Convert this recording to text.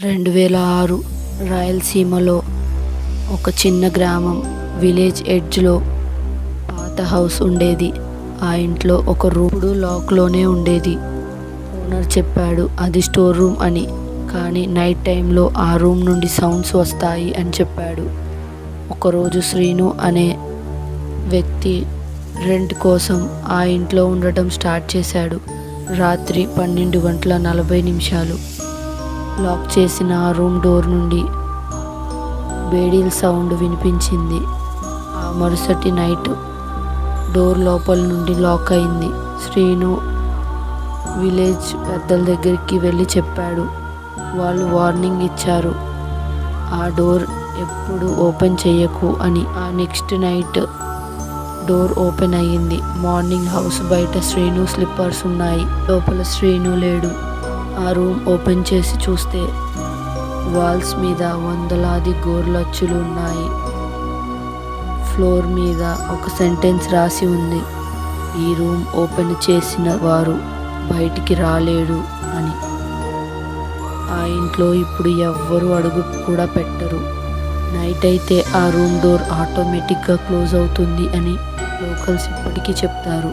2006 రాయలసీమలో ఒక చిన్న గ్రామం విలేజ్ ఎడ్జ్లో పాత హౌస్ ఉండేది. ఆ ఇంట్లో ఒక రూమ్ లాక్లోనే ఉండేది. ఓనర్ చెప్పాడు అది స్టోర్ రూమ్ అని. కానీ నైట్ టైంలో ఆ రూమ్ నుండి సౌండ్స్ వస్తాయి అని చెప్పాడు. ఒకరోజు శ్రీను అనే వ్యక్తి రెంట్ కోసం ఆ ఇంట్లో ఉండటం స్టార్ట్ చేశాడు. రాత్రి 12:40 లాక్ చేసిన ఆ రూమ్ డోర్ నుండి బేడీల సౌండ్ వినిపించింది. ఆ మరుసటి నైట్ డోర్ లోపల నుండి లాక్ అయింది. శ్రీను విలేజ్ పెద్దల దగ్గరికి వెళ్ళి చెప్పాడు. వాళ్ళు వార్నింగ్ ఇచ్చారు, ఆ డోర్ ఎప్పుడు ఓపెన్ చేయకు అని. ఆ నెక్స్ట్ నైట్ డోర్ ఓపెన్ అయ్యింది. మార్నింగ్ హౌస్ బయట శ్రీను స్లిప్పర్స్ ఉన్నాయి. లోపల శ్రీను లేడు. ఆ రూమ్ ఓపెన్ చేసి చూస్తే వాల్స్ మీద వందలాది గోర్లచ్చులు ఉన్నాయి. ఫ్లోర్ మీద ఒక సెంటెన్స్ రాసి ఉంది, ఈ రూమ్ ఓపెన్ చేసిన వారు బయటికి రాలేడు అని. ఆ ఇంట్లో ఇప్పుడు ఎవ్వరూ అడుగు కూడా పెట్టరు. నైట్ అయితే ఆ రూమ్ డోర్ ఆటోమేటిక్గా క్లోజ్ అవుతుంది అని లోకల్స్ ఇప్పటికీ చెప్తారు.